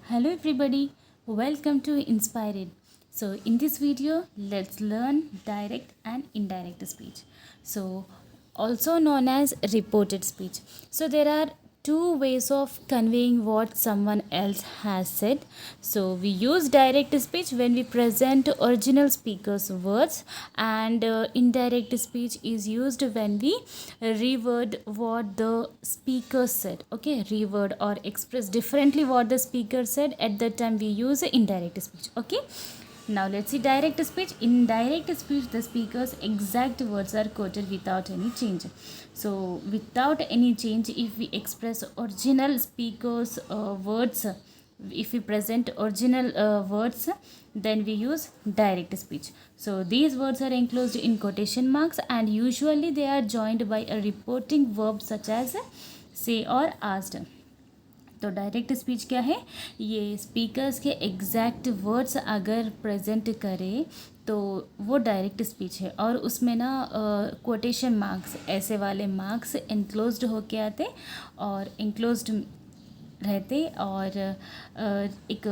Hello everybody, welcome to Inspired. So in this video, let's learn direct and indirect speech. So also known as reported speech. So there are two ways of conveying what someone else has said. So we use direct speech when we present original speaker's words, and indirect speech is used when we reword what the speaker said. Okay, reword or express differently what the speaker said. At that time we use indirect speech. Okay, now let's see direct speech. In direct speech, the speaker's exact words are quoted without any change. So without any change, if we express original speaker's words, if we present original words, then we use direct speech. So these words are enclosed in quotation marks, and usually they are joined by a reporting verb such as say or asked. तो direct speech क्या है? ये speakers के exact words अगर present करे तो वो direct speech है, और उसमें ना कोटेशन मार्क्स, ऐसे वाले मार्क्स एनक्लोज्ड होके आते और एनक्लोज्ड रहते, और एक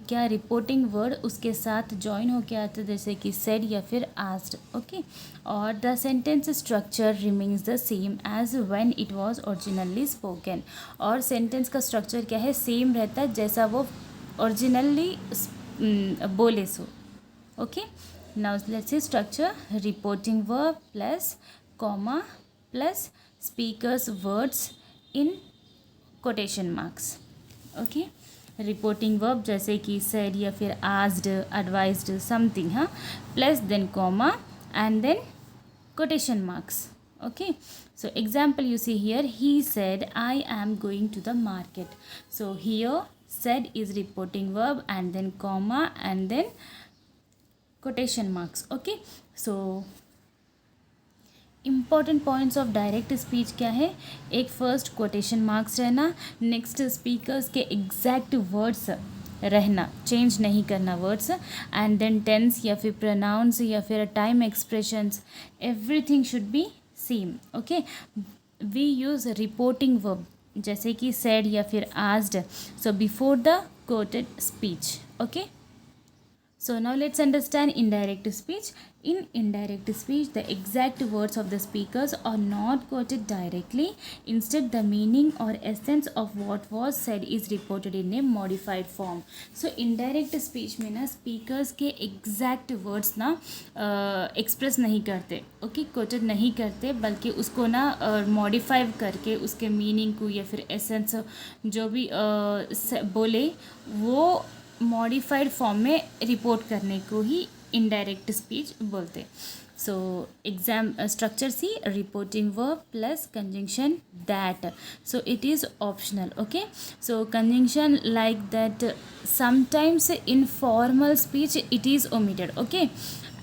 क्या रिपोर्टिंग वर्ड उसके साथ जॉइन होके आते, जैसे कि सेड या फिर आस्क्ड. ओके, और the sentence structure remains the same as when it was originally spoken. और सेंटेंस का स्ट्रक्चर क्या है? सेम रहता है जैसा वो ओरिजिनली बोले सो. Okay, now let's see structure. Reporting verb plus comma plus speakers words in quotation marks. Okay, reporting verb जैसे कि सेड या फिर आस्क्ड, एडवाइज्ड, समथिंग, हाँ, plus then comma and then quotation marks. Okay, so example you see here, he said I am going to the market. So here said is reporting verb and then comma and then quotation marks. Okay, so important points of direct speech क्या है? एक first quotation marks रहना, next speakers के exact words रहना, change नहीं करना words, and then tense या फिर प्रोनाउंस या फिर time expressions, everything should be same. Okay, we use reporting verb जैसे कि सेड या फिर asked, so before the quoted speech. Okay, so now let's understand indirect speech. In indirect speech, the exact words of the speakers are not quoted directly. Instead, the meaning or essence of what was said is reported in a modified form. So indirect speech में ना speakers के exact words ना express नहीं करते, okay, quoted नहीं करते, बल्कि उसको ना modify करके उसके meaning को या फिर essence जो भी बोले वो मॉडिफाइड फॉर्म में रिपोर्ट करने को ही इनडायरेक्ट स्पीच बोलते. So exam structure see, reporting verb plus conjunction that. So it is optional. Okay, so conjunction like that, sometimes in formal speech it is omitted. Okay,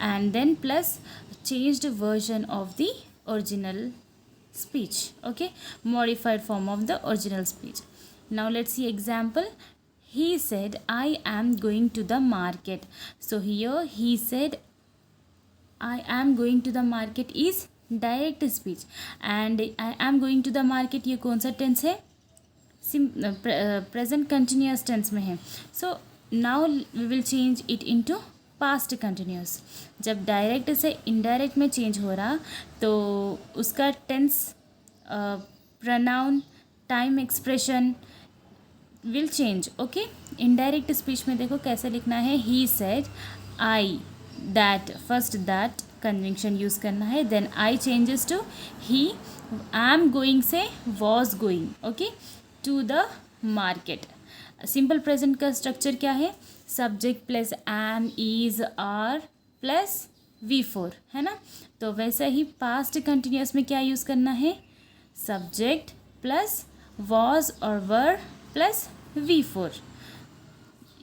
and then plus changed version of the original speech. Okay, modified form of the original speech. Now let's see example. He said I am going to the market. So here he said I am going to the market is direct speech, and I am going to the market ये कौन सा tense है? Present continuous tense में है. So now we will change it into past continuous. जब direct से indirect में change हो रहा तो उसका tense, pronoun, time expression will change. Okay, indirect speech में देखो कैसे लिखना है. He said, I, that, first that conjunction use करना है, then I changes to he, I am going से was going, okay, to the market. Simple present का structure क्या है? Subject plus am, is, are plus V4, है ना. तो वैसा ही पास्ट कंटिन्यूस में क्या यूज़ करना है? सब्जेक्ट प्लस वॉज और वर प्लस V4.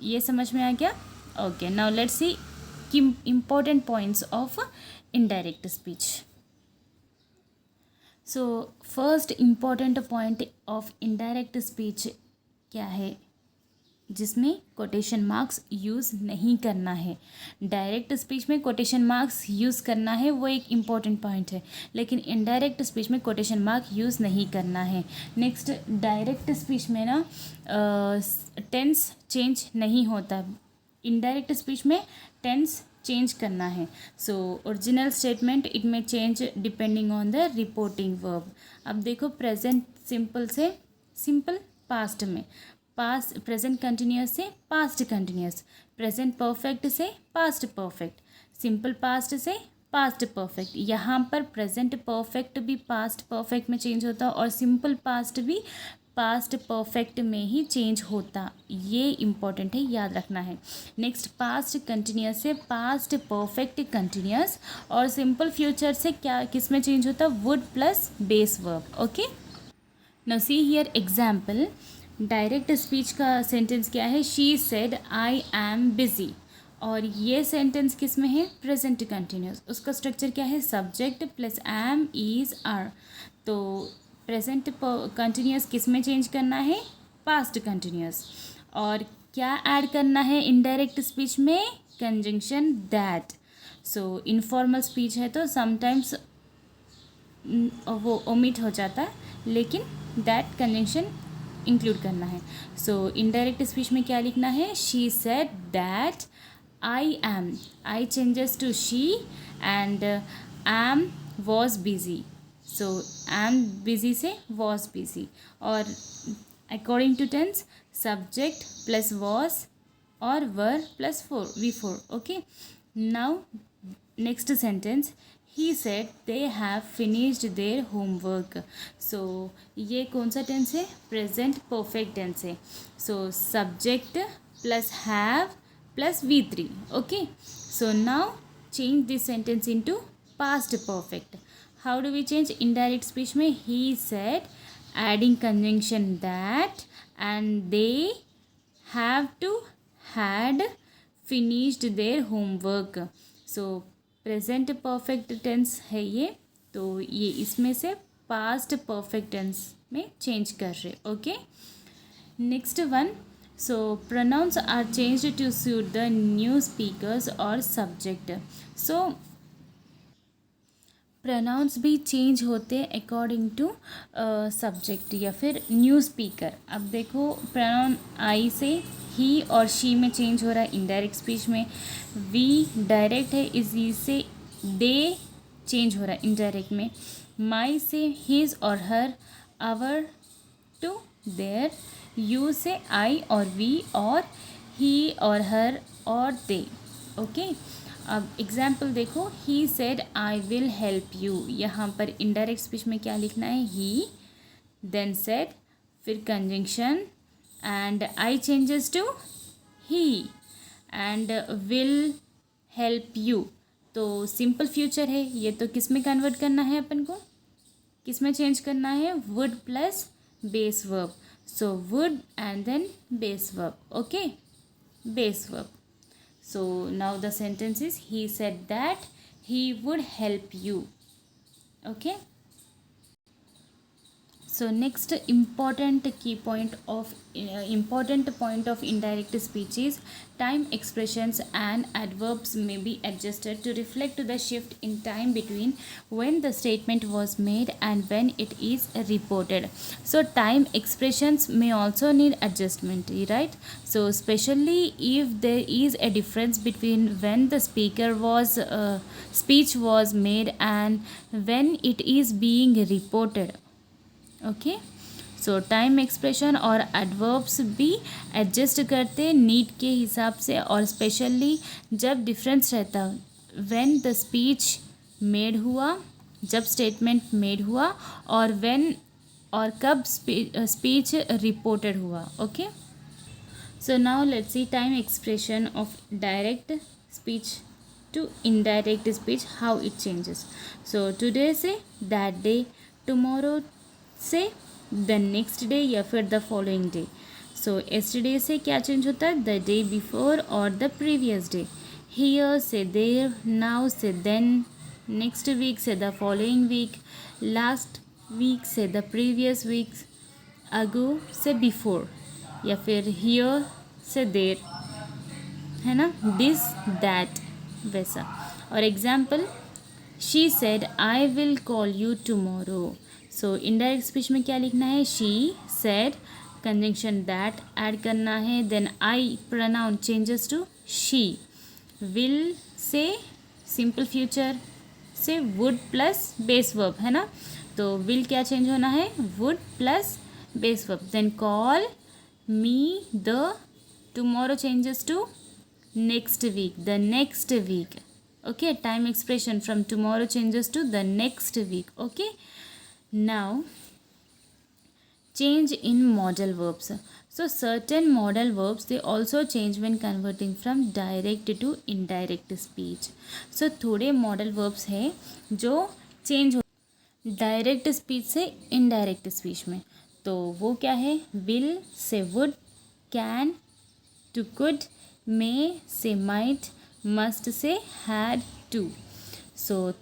ये समझ में आ गया? Okay, now let's C important points of indirect speech. So first important point of indirect speech क्या है? जिसमें कोटेशन मार्क्स यूज़ नहीं करना है. डायरेक्ट स्पीच में कोटेशन मार्क्स यूज़ करना है, वो एक इम्पॉर्टेंट पॉइंट है, लेकिन इनडायरेक्ट स्पीच में कोटेशन मार्क यूज़ नहीं करना है. नेक्स्ट, डायरेक्ट स्पीच में ना टेंस चेंज नहीं होता। इनडायरेक्ट स्पीच में टेंस चेंज करना है। सो ओरिजिनल स्टेटमेंट इट में change depending on the reporting verb. अब देखो प्रेजेंट सिंपल से सिंपल पास्ट में, पास्ट प्रेजेंट कंटिन्यूस से पास्ट कंटिन्यूस, प्रेजेंट परफेक्ट से पास्ट परफेक्ट, सिंपल पास्ट से पास्ट परफेक्ट। यहाँ पर प्रेजेंट परफेक्ट भी पास्ट परफेक्ट में चेंज होता और सिंपल पास्ट भी पास्ट परफेक्ट में ही चेंज होता। ये इम्पॉर्टेंट है, याद रखना है। नेक्स्ट पास्ट कंटिन्यूस से पास्ट परफेक्ट कंटिन्यूस, और सिंपल फ्यूचर से क्या किस में चेंज होता, would plus base verb. Okay, now see here example. Direct speech का सेंटेंस क्या है, she said I am busy, और ये सेंटेंस किस में है, प्रेजेंट कंटिन्यूस। उसका स्ट्रक्चर क्या है, subject plus am is are. तो प्रेजेंट कंटिन्यूस किस में चेंज करना है, पास्ट कंटिन्यूस। और क्या ऐड करना है इनडायरेक्ट स्पीच में, conjunction that. So informal speech है तो समटाइम्स वो ओमिट हो जाता है, लेकिन दैट कंजंक्शन इंक्लूड करना है। सो इनडायरेक्ट स्पीच में क्या लिखना है, she said that I am, I changes to she and am was busy. So am busy से वॉज बिजी, और according to tense subject plus was और were plus four V four. Okay, now next sentence, he said they have finished their homework. So ये कौन सा tense है, present perfect tense है। So subject plus have plus V3. Okay, so now change this sentence into past perfect. How do we change? Indirect speech में he said, adding conjunction that, and they have to had finished their homework. So present perfect tense है ये, तो ये इसमें से past perfect tense में change कर रहे। Okay, next one, so pronouns are changed to suit the new speakers और सब्जेक्ट। सो प्रोनाउंस भी चेंज होते हैं अकॉर्डिंग टू सब्जेक्ट या फिर न्यू स्पीकर। अब देखो प्रोनाउन आई से ही और शी में चेंज हो रहा है इनडायरेक्ट स्पीच में। वी डायरेक्ट है, इसी से दे चेंज हो रहा है इनडायरेक्ट में। माई से हिज और हर, आवर टू देयर, यू से आई और वी, और ही और हर और दे। ओके, अब एग्जाम्पल देखो, he said I will help you. यहाँ पर इनडायरेक्ट स्पीच में क्या लिखना है, ही, देन सेड, फिर conjunction and I changes to he and will help you. तो सिंपल फ्यूचर है ये, तो किस में कन्वर्ट करना है अपन को, किस में चेंज करना है, would plus base verb. So would and then base verb. Okay, base verb. So now the sentence is, he said that he would help you. Okay. So next important point of indirect speech is time expressions and adverbs may be adjusted to reflect the shift in time between when the statement was made and when it is reported. So time expressions may also need adjustment, right? So especially if there is a difference between when the speech was made and when it is being reported. Okay, so time expression और adverbs भी adjust करते need के हिसाब से, और specially जब difference रहता when the speech made हुआ, जब स्टेटमेंट मेड हुआ, और व्हेन और कब स्पीच रिपोर्टेड हुआ. Okay, so now let's see time expression of direct speech to indirect speech, how it changes. So today से दैट डे, टुमारो से द नेक्स्ट डे या फिर the following day. So yesterday से क्या चेंज होता है, द डे बिफोर और द प्रीवियस डे. हियर से देयर, नाउ से देन, नेक्स्ट वीक से the following week, last week से द प्रीवियस वीक, अगो से बिफोर, या फिर हियर से देयर, है ना, दिस दैट, वैसा. और example, she said I will call you tomorrow. So indirect speech में क्या लिखना है, she said conjunction that add करना है. Then I pronoun changes to she. Will से simple future से would plus base verb है ना. तो will क्या change होना है? would plus base verb. Then call me the tomorrow changes to next week. The next week. Okay, time expression from tomorrow changes to the next week. Okay, now change in modal verbs. So certain modal verbs they also change when converting from direct to indirect speech. So थोड़े modal verbs हैं जो change हो direct speech से indirect speech में. तो वो क्या है? विल से would, can to could, may से माइट, मस्ट से हैड टू. सो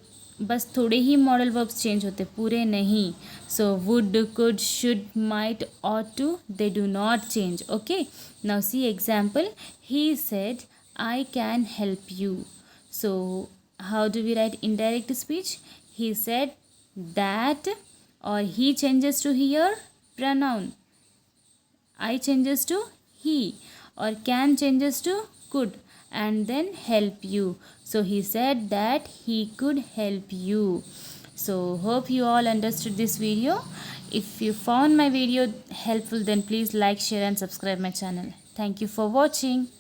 बस थोड़े ही मॉडल वर्ब्स चेंज होते, पूरे नहीं. So would, could, should, might, ought to they do not change. Okay, now see example. He said I can help you. So how do we write indirect speech? He said that, or he changes to he or pronoun. I changes to he, or can changes to could, and then help you. So he said that he could help you. So hope you all understood this video. If you found my video helpful, then please like, share and subscribe my channel. Thank you for watching.